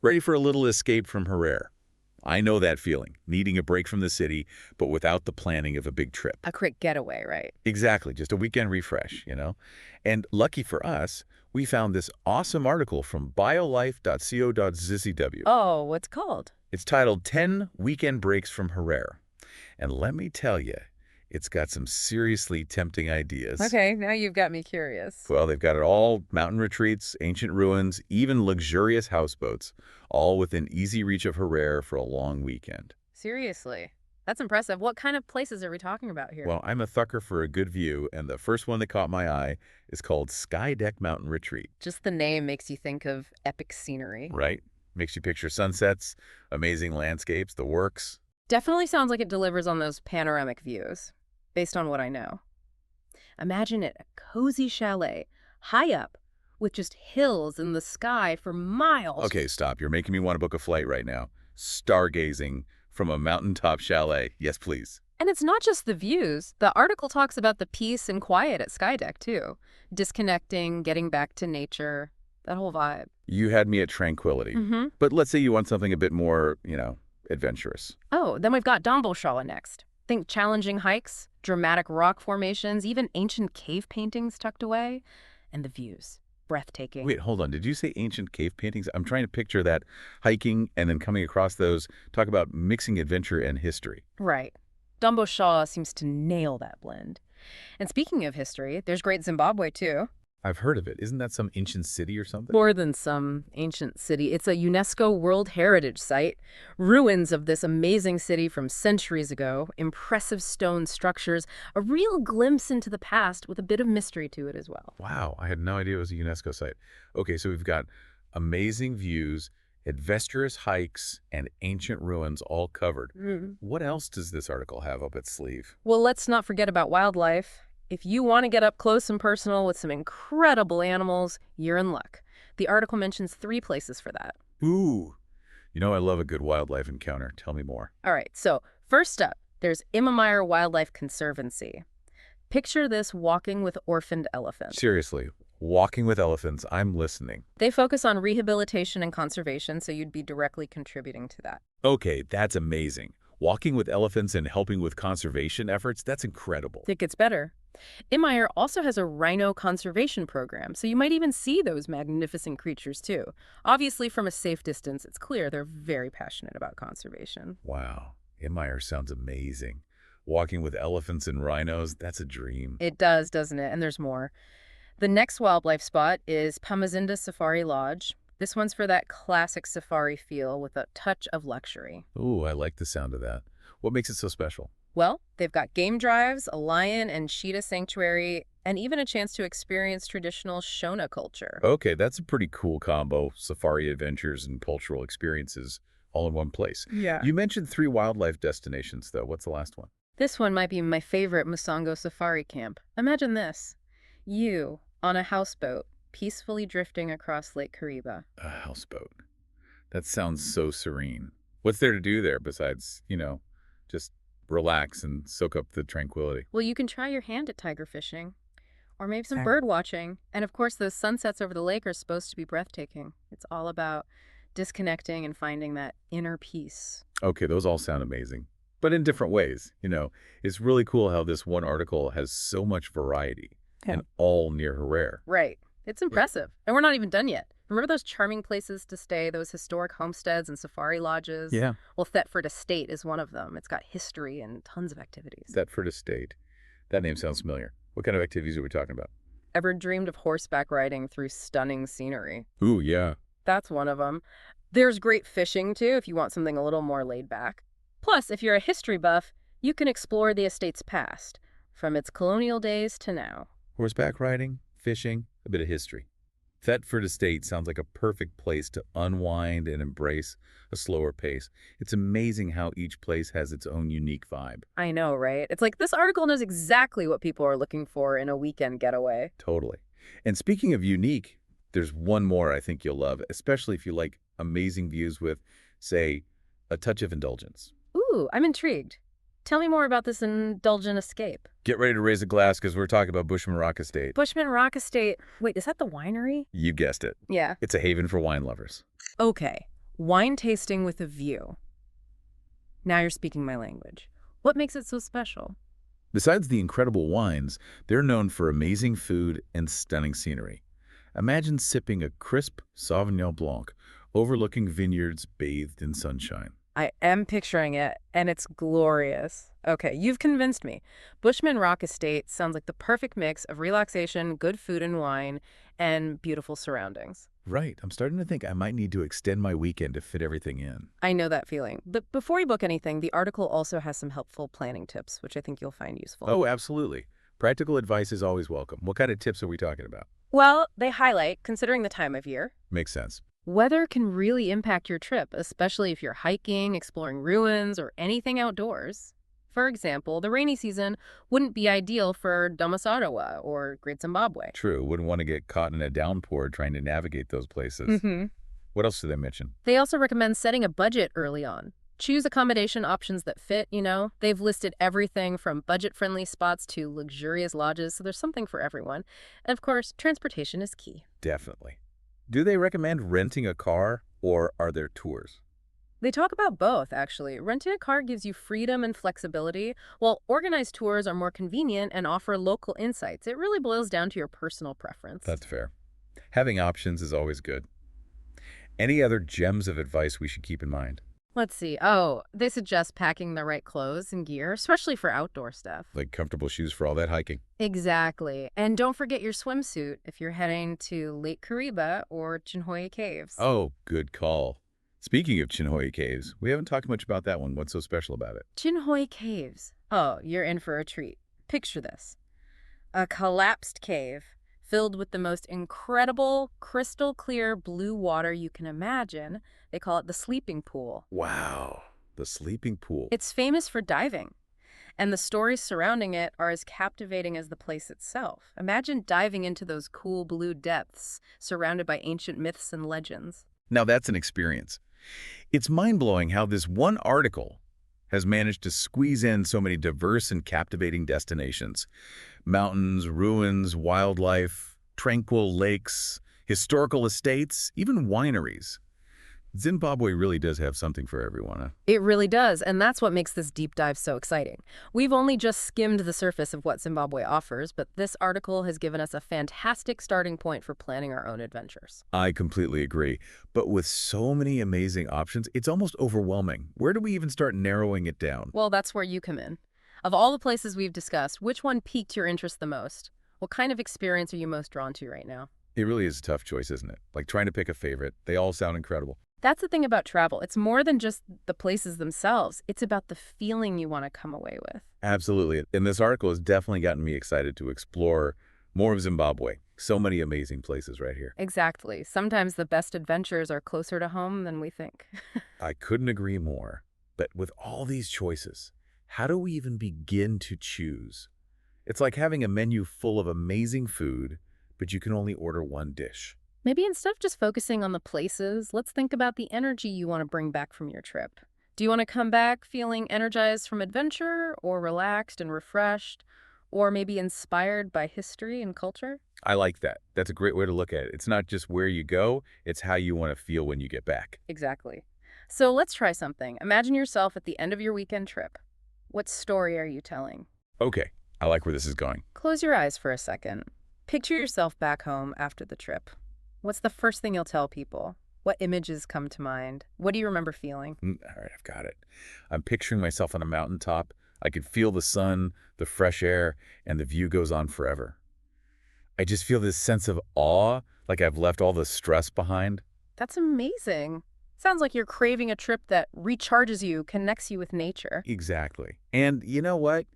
Ready for a little escape from Harare? I know that feeling, needing a break from the city, but without the planning of a big trip. A quick getaway, right? Exactly, just a weekend refresh. And lucky for us, we found this awesome article from byolife.co.zzw. Oh, what's called? It's titled 10 Weekend Breaks from Harare. And let me tell you, it's got some seriously tempting ideas. Okay, now you've got me curious. Well, they've got it all: mountain retreats, ancient ruins, even luxurious houseboats, all within easy reach of Harare for a long weekend. Seriously. That's impressive. What kind of places are we talking about here? Well, I'm a sucker for a good view, and the first one that caught my eye is called SkyDeck Mountain Retreat. Just the name makes you think of epic scenery. Right? Makes you picture sunsets, amazing landscapes, the works. Definitely sounds like it delivers on those panoramic views, based on what I know. Imagine it, a cozy chalet, high up, with just hills and the sky for miles. Okay, stop. You're making me want to book a flight right now. Stargazing from a mountaintop chalet. Yes, please. And it's not just the views. The article talks about the peace and quiet at SkyDeck, too. Disconnecting, getting back to nature, that whole vibe. You had me at tranquility. But let's say you want something a bit more, adventurous. Oh, then we've got Domboschala next. Think challenging hikes, dramatic rock formations, even ancient cave paintings tucked away, and the views. Breathtaking. Wait, hold on. Did you say ancient cave paintings? I'm trying to picture that hiking and then coming across those. Talk about mixing adventure and history. Right. Domboschala seems to nail that blend. And speaking of history, there's great Zimbabwe, too. I've heard of it. Isn't that some ancient city or something? More than some ancient city. It's a UNESCO World Heritage Site. Ruins of this amazing city from centuries ago, impressive stone structures, a real glimpse into the past with a bit of mystery to it as well. Wow, I had no idea it was a UNESCO site. Okay, so we've got amazing views, adventurous hikes, and ancient ruins all covered. What else does this article have up its sleeve? Well, let's not forget about wildlife. If you want to get up close and personal with some incredible animals, you're in luck. The article mentions 3 places for that. Ooh, I love a good wildlife encounter. Tell me more. All right, so first up, there's Imire Wildlife Conservancy. Picture this walking with orphaned elephants. Seriously, walking with elephants, I'm listening. They focus on rehabilitation and conservation, so you'd be directly contributing to that. Okay, that's amazing. Walking with elephants and helping with conservation efforts, that's incredible. It gets better. Imire also has a rhino conservation program, so you might even see those magnificent creatures too. Obviously, from a safe distance, it's clear they're very passionate about conservation. Wow, Imire sounds amazing. Walking with elephants and rhinos, that's a dream. It does, doesn't it? And there's more. The next wildlife spot is Pamuzinda Safari Lodge. This one's for that classic safari feel with a touch of luxury. Ooh, I like the sound of that. What makes it so special? Well, they've got game drives, a lion and cheetah sanctuary, and even a chance to experience traditional Shona culture. Okay, that's a pretty cool combo. Safari adventures and cultural experiences all in one place. Yeah. You mentioned 3 wildlife destinations, though. What's the last one? This one might be my favorite Musongo safari camp. Imagine this. You, on a houseboat, peacefully drifting across Lake Kariba. A houseboat. That sounds so serene. What's there to do there besides, just relax and soak up the tranquility? Well, you can try your hand at tiger fishing, or maybe some bird watching. And of course, those sunsets over the lake are supposed to be breathtaking. It's all about disconnecting and finding that inner peace. Okay, those all sound amazing, but in different ways. It's really cool how this one article has so much variety and all near Harare. Right. It's impressive. And we're not even done yet. Remember those charming places to stay, those historic homesteads and safari lodges? Yeah. Well, Thetford Estate is one of them. It's got history and tons of activities. Thetford Estate. That name sounds familiar. What kind of activities are we talking about? Ever dreamed of horseback riding through stunning scenery? Ooh, yeah. That's one of them. There's great fishing, too, if you want something a little more laid back. Plus, if you're a history buff, you can explore the estate's past, from its colonial days to now. Horseback riding, fishing, a bit of history. Thetford Estate sounds like a perfect place to unwind and embrace a slower pace. It's amazing how each place has its own unique vibe. I know, right? It's like this article knows exactly what people are looking for in a weekend getaway. Totally. And speaking of unique, there's one more I think you'll love, especially if you like amazing views with, say, a touch of indulgence. Ooh, I'm intrigued. Tell me more about this indulgent escape. Get ready to raise a glass because we're talking about Bushman Rock Estate. Bushman Rock Estate. Wait, is that the winery? You guessed it. Yeah. It's a haven for wine lovers. Okay. Wine tasting with a view. Now you're speaking my language. What makes it so special? Besides the incredible wines, they're known for amazing food and stunning scenery. Imagine sipping a crisp Sauvignon Blanc overlooking vineyards bathed in sunshine. I am picturing it, and it's glorious. Okay, you've convinced me. Bushman Rock Estate sounds like the perfect mix of relaxation, good food and wine, and beautiful surroundings. Right, I'm starting to think I might need to extend my weekend to fit everything in. I know that feeling. But before you book anything, the article also has some helpful planning tips, which I think you'll find useful. Oh, absolutely. Practical advice is always welcome. What kind of tips are we talking about? Well, they highlight, considering the time of year, Makes sense. weather can really impact your trip, especially if you're hiking, exploring ruins, or anything outdoors. For example, the rainy season wouldn't be ideal for Damasarowa or Great Zimbabwe. True, wouldn't want to get caught in a downpour trying to navigate those places. Mm-hmm. What else do they mention? They also recommend setting a budget early on. Choose accommodation options that fit. They've listed everything from budget-friendly spots to luxurious lodges, so there's something for everyone. And of course, transportation is key. Definitely. Do they recommend renting a car, or are there tours? They talk about both, actually. Renting a car gives you freedom and flexibility, while organized tours are more convenient and offer local insights. It really boils down to your personal preference. That's fair. Having options is always good. Any other gems of advice we should keep in mind? Let's see. Oh, they suggest packing the right clothes and gear, especially for outdoor stuff. Like comfortable shoes for all that hiking. Exactly. And don't forget your swimsuit if you're heading to Lake Kariba or Chinhoyi Caves. Oh, good call. Speaking of Chinhoyi Caves, we haven't talked much about that one. What's so special about it? Chinhoyi Caves. Oh, you're in for a treat. Picture this. A collapsed cave filled with the most incredible, crystal clear blue water you can imagine. They call it the sleeping pool. Wow, the sleeping pool. It's famous for diving, and the stories surrounding it are as captivating as the place itself. Imagine diving into those cool blue depths, surrounded by ancient myths and legends. Now that's an experience. It's mind-blowing how this one article has managed to squeeze in so many diverse and captivating destinations. Mountains, ruins, wildlife, tranquil lakes, historical estates, even wineries. Zimbabwe really does have something for everyone, huh? It really does, and that's what makes this deep dive so exciting. We've only just skimmed the surface of what Zimbabwe offers, but this article has given us a fantastic starting point for planning our own adventures. I completely agree. But with so many amazing options, it's almost overwhelming. Where do we even start narrowing it down? Well, that's where you come in. Of all the places we've discussed, which one piqued your interest the most? What kind of experience are you most drawn to right now? It really is a tough choice, isn't it? Like trying to pick a favorite. They all sound incredible. That's the thing about travel. It's more than just the places themselves. It's about the feeling you want to come away with. Absolutely. And this article has definitely gotten me excited to explore more of Zimbabwe. So many amazing places right here. Exactly. Sometimes the best adventures are closer to home than we think. I couldn't agree more. But with all these choices, how do we even begin to choose? It's like having a menu full of amazing food, but you can only order one dish. Maybe instead of just focusing on the places, let's think about the energy you want to bring back from your trip. Do you want to come back feeling energized from adventure, or relaxed and refreshed, or maybe inspired by history and culture? I like that. That's a great way to look at it. It's not just where you go, it's how you want to feel when you get back. Exactly. So let's try something. Imagine yourself at the end of your weekend trip. What story are you telling? Okay, I like where this is going. Close your eyes for a second. Picture yourself back home after the trip. What's the first thing you'll tell people? What images come to mind? What do you remember feeling? All right, I've got it. I'm picturing myself on a mountaintop. I can feel the sun, the fresh air, and the view goes on forever. I just feel this sense of awe, like I've left all the stress behind. That's amazing. Sounds like you're craving a trip that recharges you, connects you with nature. Exactly. And you know what?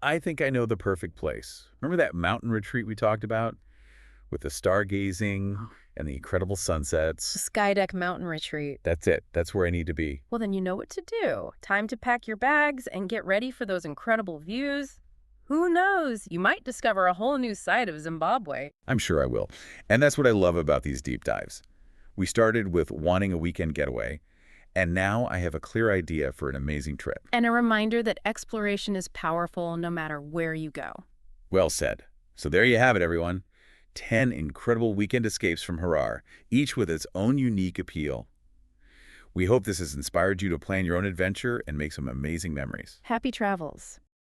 I think I know the perfect place. Remember that mountain retreat we talked about? With the stargazing and the incredible The sunsets. SkyDeck mountain retreat. That's it. That's where I need to be. Well, then you know what to do. Time to pack your bags and get ready for those incredible views. Who knows? You might discover a whole new side of Zimbabwe. I'm sure I will. And that's what I love about these deep dives. We started with wanting a weekend getaway, and now I have a clear idea for an amazing trip. And a reminder that exploration is powerful no matter where you go. Well said. So there you have it, everyone. 10 incredible weekend escapes from Harare, each with its own unique appeal. We hope this has inspired you to plan your own adventure and make some amazing memories. Happy travels.